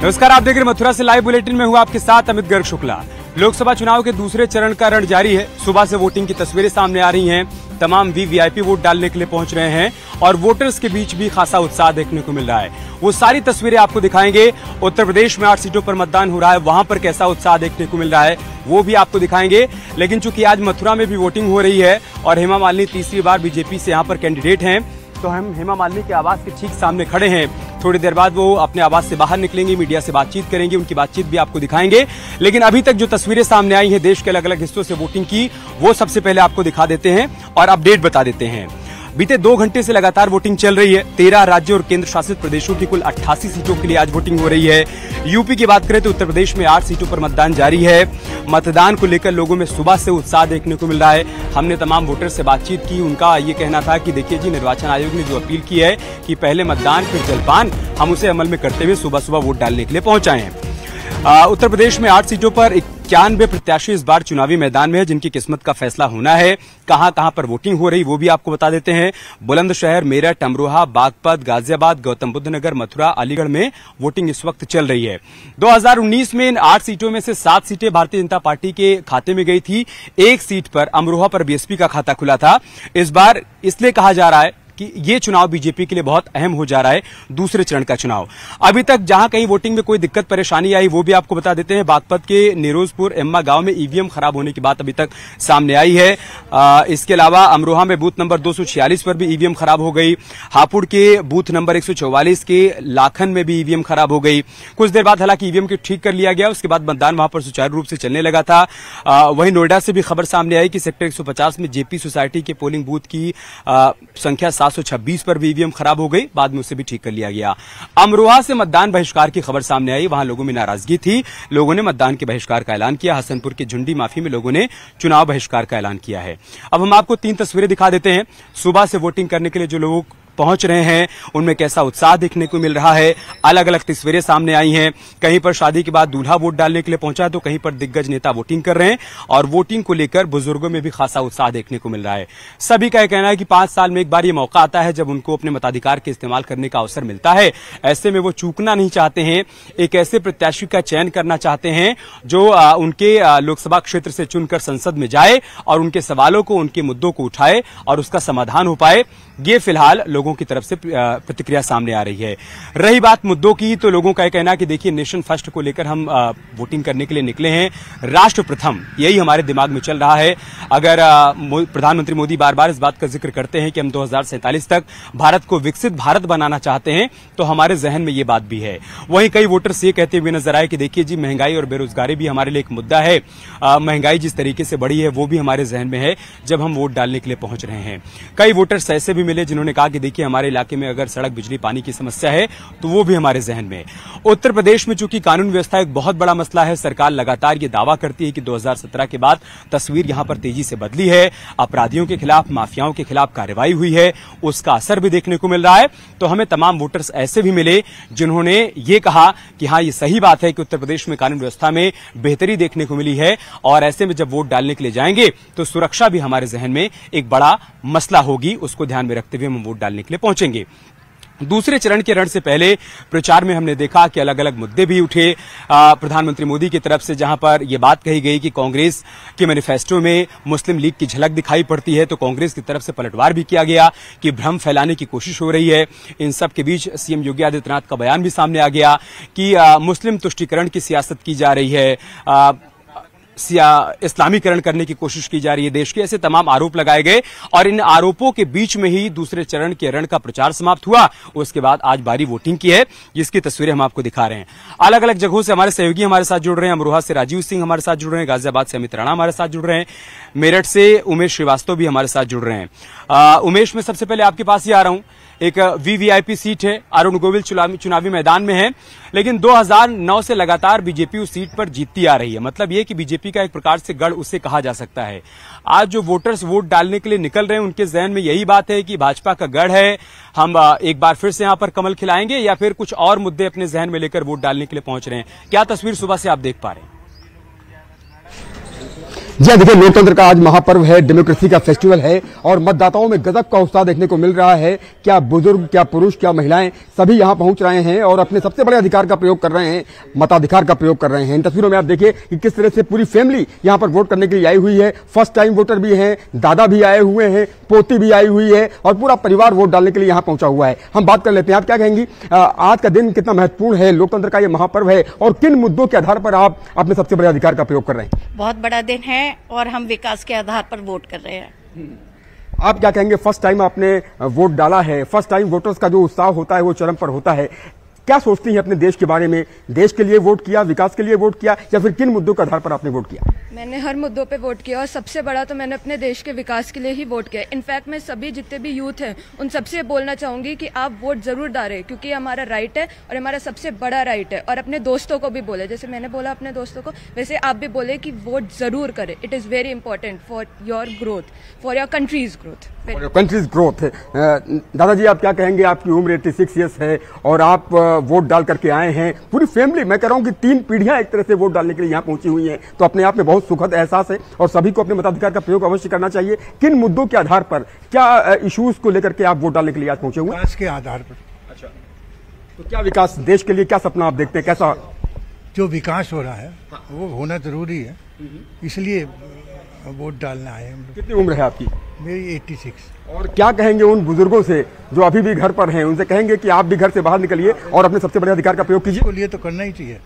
नमस्कार, आप देख रहे मथुरा से लाइव बुलेटिन में हुआ आपके साथ अमित गर्ग शुक्ला। लोकसभा चुनाव के दूसरे चरण का रण जारी है। सुबह से वोटिंग की तस्वीरें सामने आ रही हैं। तमाम वीवीआईपी वोट डालने के लिए पहुंच रहे हैं और वोटर्स के बीच भी खासा उत्साह देखने को मिल रहा है। वो सारी तस्वीरें आपको दिखाएंगे। उत्तर प्रदेश में 8 सीटों पर मतदान हो रहा है, वहां पर कैसा उत्साह देखने को मिल रहा है वो भी आपको दिखाएंगे। लेकिन चूंकि आज मथुरा में भी वोटिंग हो रही है और हेमा मालिनी तीसरी बार बीजेपी से यहां पर कैंडिडेट हैं, तो हम हेमा मालिनी के आवास के ठीक सामने खड़े हैं। थोड़ी देर बाद वो अपने आवास से बाहर निकलेंगे, मीडिया से बातचीत करेंगे, उनकी बातचीत भी आपको दिखाएंगे। लेकिन अभी तक जो तस्वीरें सामने आई हैं देश के अलग अलग हिस्सों से वोटिंग की, वो सबसे पहले आपको दिखा देते हैं और अपडेट बता देते हैं। बीते 2 घंटे से लगातार वोटिंग चल रही है। 13 राज्यों और केंद्र शासित प्रदेशों की कुल 88 सीटों के लिए आज वोटिंग हो रही है। यूपी की बात करें तो उत्तर प्रदेश में 8 सीटों पर मतदान जारी है। मतदान को लेकर लोगों में सुबह से उत्साह देखने को मिल रहा है। हमने तमाम वोटर से बातचीत की, उनका ये कहना था कि देखिए जी, निर्वाचन आयोग ने जो अपील की है कि पहले मतदान फिर जलपान, हम उसे अमल में करते हुए सुबह सुबह वोट डालने के लिए पहुंच आए हैं। उत्तर प्रदेश में 8 सीटों पर 91 प्रत्याशी इस बार चुनावी मैदान में है, जिनकी किस्मत का फैसला होना है। कहां कहां पर वोटिंग हो रही वो भी आपको बता देते हैं। बुलंदशहर, मेरठ, अमरोहा, बागपत, गाजियाबाद, गौतम बुद्ध नगर, मथुरा, अलीगढ़ में वोटिंग इस वक्त चल रही है। 2019 में इन 8 सीटों में से 7 सीटें भारतीय जनता पार्टी के खाते में गई थी। 1 सीट पर अमरोहा पर बीएसपी का खाता खुला था। इस बार इसलिए कहा जा रहा है कि ये चुनाव बीजेपी के लिए बहुत अहम हो जा रहा है, दूसरे चरण का चुनाव। अभी तक जहां कहीं वोटिंग में कोई दिक्कत परेशानी आई वो भी आपको बता देते हैं। बागपत के निरोजपुर एम्मा गांव में ईवीएम खराब होने की बात अभी तक सामने आई है। इसके अलावा अमरोहा में बूथ नंबर 246 पर भी ईवीएम खराब हो गई। हापुड़ के बूथ नंबर 144 के लाखन में भी ईवीएम खराब हो गई। कुछ देर बाद हालांकि ईवीएम को ठीक कर लिया गया, उसके बाद मतदान वहां पर सुचारू रूप से चलने लगा था। वहीं नोएडा से भी खबर सामने आई कि सेक्टर 150 में जेपी सोसाइटी के पोलिंग बूथ की संख्या 726 पर भी ईवीएम खराब हो गई, बाद में उसे भी ठीक कर लिया गया। अमरोहा से मतदान बहिष्कार की खबर सामने आई, वहां लोगों में नाराजगी थी, लोगों ने मतदान के बहिष्कार का ऐलान किया। हसनपुर के झुंडी माफी में लोगों ने चुनाव बहिष्कार का ऐलान किया है। अब हम आपको 3 तस्वीरें दिखा देते हैं। सुबह से वोटिंग करने के लिए जो लोग पहुंच रहे हैं उनमें कैसा उत्साह देखने को मिल रहा है। अलग अलग तस्वीरें सामने आई हैं। कहीं पर शादी के बाद दूल्हा वोट डालने के लिए पहुंचा है तो कहीं पर दिग्गज नेता वोटिंग कर रहे हैं और वोटिंग को लेकर बुजुर्गों में भी खासा उत्साह देखने को मिल रहा है। सभी का यह कहना है कि 5 साल में एक बार ये मौका आता है जब उनको अपने मताधिकार के इस्तेमाल करने का अवसर मिलता है। ऐसे में वो चूकना नहीं चाहते हैं। एक ऐसे प्रत्याशी का चयन करना चाहते हैं जो उनके लोकसभा क्षेत्र से चुनकर संसद में जाए और उनके सवालों को, उनके मुद्दों को उठाए और उसका समाधान हो पाए। ये फिलहाल लोगों की तरफ से प्रतिक्रिया सामने आ रही है। रही बात मुद्दों की, तो लोगों का कहना है कि देखिए, नेशन फर्स्ट को लेकर हम वोटिंग करने के लिए निकले हैं। राष्ट्र प्रथम, यही हमारे दिमाग में चल रहा है। अगर प्रधानमंत्री मोदी बार बार इस बात का जिक्र करते हैं कि हम 2047 तक भारत को विकसित भारत बनाना चाहते हैं, तो हमारे जहन में ये बात भी है। वहीं कई वोटर्स ये कहते हुए नजर आए कि देखिए जी, महंगाई और बेरोजगारी भी हमारे लिए एक मुद्दा है। महंगाई जिस तरीके से बढ़ी है वो भी हमारे जहन में है जब हम वोट डालने के लिए पहुंच रहे हैं। कई वोटर्स ऐसे भी मिले जिन्होंने कहा कि देखिए, हमारे इलाके में अगर सड़क, बिजली, पानी की समस्या है तो वो भी हमारे जहन में है। उत्तर प्रदेश में चूंकि कानून व्यवस्था एक बहुत बड़ा मसला है, सरकार लगातार ये दावा करती है कि 2017 के बाद तस्वीर यहां पर तेजी से बदली है। अपराधियों के खिलाफ, माफियाओं के खिलाफ कार्रवाई हुई है, उसका असर भी देखने को मिल रहा है। तो हमें तमाम वोटर्स ऐसे भी मिले जिन्होंने ये कहा कि हाँ, ये सही बात है कि उत्तर प्रदेश में कानून व्यवस्था में बेहतरी देखने को मिली है और ऐसे में जब वोट डालने के लिए जाएंगे तो सुरक्षा भी हमारे जहन में एक बड़ा मसला होगी। उसको ध्यान में रखते हुए हम वोट डालने के लिए पहुंचेंगे। दूसरे चरण के रण से पहले प्रचार में हमने देखा कि अलग अलग मुद्दे भी उठे प्रधानमंत्री मोदी की तरफ से, जहां पर यह बात कही गई कि कांग्रेस के मैनिफेस्टो में मुस्लिम लीग की झलक दिखाई पड़ती है, तो कांग्रेस की तरफ से पलटवार भी किया गया कि भ्रम फैलाने की कोशिश हो रही है। इन सब के बीच सीएम योगी आदित्यनाथ का बयान भी सामने आ गया कि मुस्लिम तुष्टीकरण की सियासत की जा रही है, इस्लामीकरण करने की कोशिश की जा रही है देश के। ऐसे तमाम आरोप लगाए गए और इन आरोपों के बीच में ही दूसरे चरण के रण का प्रचार समाप्त हुआ। उसके बाद आज बारी वोटिंग की है, जिसकी तस्वीरें हम आपको दिखा रहे हैं। अलग अलग जगहों से हमारे सहयोगी हमारे साथ जुड़ रहे हैं। अमरोहा से राजीव सिंह हमारे साथ जुड़ रहे हैं, गाजियाबाद से अमित राणा हमारे साथ जुड़ रहे हैं, मेरठ से उमेश श्रीवास्तव भी हमारे साथ जुड़ रहे हैं। उमेश, में सबसे पहले आपके पास ही आ रहा हूं। एक वीवीआईपी सीट है, अरुण गोविल चुनावी मैदान में है, लेकिन 2009 से लगातार बीजेपी उस सीट पर जीतती आ रही है। मतलब ये कि बीजेपी का एक प्रकार से गढ़ उसे कहा जा सकता है। आज जो वोटर्स वोट डालने के लिए निकल रहे हैं उनके जहन में यही बात है कि भाजपा का गढ़ है, हम एक बार फिर से यहां पर कमल खिलाएंगे, या फिर कुछ और मुद्दे अपने जहन में लेकर वोट डालने के लिए पहुंच रहे हैं। क्या तस्वीर सुबह से आप देख पा रहे हैं? जी देखिए, लोकतंत्र का आज महापर्व है, डेमोक्रेसी का फेस्टिवल है और मतदाताओं में गजब का उत्साह देखने को मिल रहा है। क्या बुजुर्ग, क्या पुरुष, क्या महिलाएं, सभी यहां पहुंच रहे हैं और अपने सबसे बड़े अधिकार का प्रयोग कर रहे हैं, मताधिकार का प्रयोग कर रहे हैं। इन तस्वीरों में आप देखिए कि किस तरह से पूरी फैमिली यहां पर वोट करने के लिए आई हुई है। फर्स्ट टाइम वोटर भी हैं, दादा भी आए हुए हैं, पोती भी आई हुई है और पूरा परिवार वोट डालने के लिए यहां पहुंचा हुआ है। हम बात कर लेते हैं, आप क्या कहेंगी, आज का दिन कितना महत्वपूर्ण है, लोकतंत्र का यह महापर्व है और किन मुद्दों के आधार पर आप अपने सबसे बड़े अधिकार का प्रयोग कर रहे हैं? बहुत बड़ा दिन है और हम विकास के आधार पर वोट कर रहे हैं। आप क्या कहेंगे, फर्स्ट टाइम आपने वोट डाला है, फर्स्ट टाइम वोटर्स का जो उत्साह होता है वो चरम पर होता है। क्या सोचती हैं अपने देश के बारे में? देश के लिए वोट किया, विकास के लिए वोट किया या फिर किन मुद्दों के आधार पर आपने वोट किया? मैंने हर मुद्दों पे वोट किया और सबसे बड़ा तो मैंने अपने देश के विकास के लिए ही वोट किया। इनफैक्ट मैं सभी जितने भी यूथ हैं उन सबसे बोलना चाहूंगी कि आप वोट जरूर डालें, क्योंकि ये हमारा राइट है और हमारा सबसे बड़ा राइट है। और अपने दोस्तों को भी बोले, जैसे मैंने बोला अपने दोस्तों को, वैसे आप भी बोले कि वोट जरूर करें। It is very important for your growth, for your country's growth. Countries growth. दादाजी, आप क्या कहेंगे? आपकी उम्र 86 ईयर्स है और आप वोट डाल करके आए हैं। पूरी फैमिली, मैं कह रहा हूं कि 3 पीढ़ियां एक तरह से वोट डालने के लिए यहां पहुंची हुई हैं, तो अपने आप में बहुत सुखद एहसास है और सभी को अपने मताधिकार का प्रयोग अवश्य करना चाहिए। किन मुद्दों के आधार पर, क्या इश्यूज को लेकर के आप वोट डालने के लिए आज पहुंचे हुए? विकास के आधार पर। अच्छा, तो क्या विकास, देश के लिए क्या सपना आप देखते हैं? कैसा जो विकास हो रहा है वो होना जरूरी है, इसलिए वोट डालना है हम लोग। कितनी उम्र है आपकी? मेरी 86। और क्या कहेंगे उन बुजुर्गों से जो अभी भी घर पर हैं? उनसे कहेंगे कि आप भी घर से बाहर निकलिए और अपने सबसे बड़े अधिकार का प्रयोग कीजिए। इसके लिए तो करना ही चाहिए,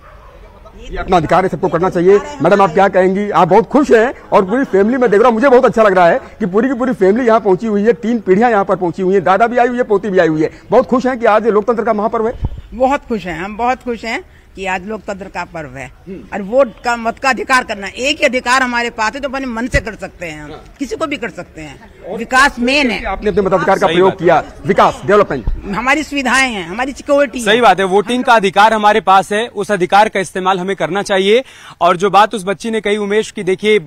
ये अपना अधिकार है, सबको करना चाहिए। मैडम, आप क्या कहेंगी? आप बहुत खुश हैं और पूरी फैमिली में देख रहा हूं, मुझे बहुत अच्छा लग रहा है कि पूरी की पूरी फैमिली यहाँ पहुंची हुई है, 3 पीढ़ियां यहाँ पर पहुंची हुई है, दादा भी आई हुई है, पोती भी आई हुई है। बहुत खुश हैं कि आज लोकतंत्र का महापर्व है। बहुत खुश हैं, हम बहुत खुश हैं कि आज लोकतंत्र का पर्व है और वोट का, मत का अधिकार करना। एक ही अधिकार हमारे पास है तो अपने मन से कर सकते हैं, हम किसी को भी कर सकते हैं। विकास मेन है। आपने अपने मताधिकार का प्रयोग किया, विकास, डेवलपमेंट, हमारी सुविधाएं हैं, हमारी सिक्योरिटी। सही बात है, वोटिंग का अधिकार हमारे पास है, उस अधिकार का इस्तेमाल हमें करना चाहिए। और जो बात उस बच्ची ने कही उमेश की, देखिए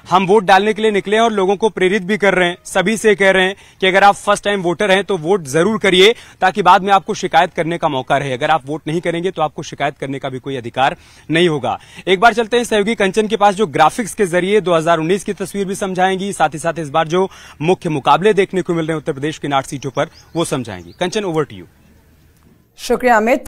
हम वोट डालने के लिए निकले हैं और लोगों को प्रेरित भी कर रहे हैं, सभी से कह रहे हैं कि अगर आप फर्स्ट टाइम वोटर हैं तो वोट जरूर करिए, ताकि बाद में आपको शिकायत करने का मौका रहे। अगर आप वोट नहीं करेंगे तो आपको शिकायत करने का भी कोई अधिकार नहीं होगा। एक बार चलते हैं सहयोगी कंचन के पास, जो ग्राफिक्स के जरिए 2019 की तस्वीर भी समझाएंगी, साथ ही साथ इस बार जो मुख्य मुकाबले देखने को मिल रहे हैं उत्तर प्रदेश की 8 सीटों पर, वो समझाएंगी। कंचन, ओवर टू यू। शुक्रिया अमित।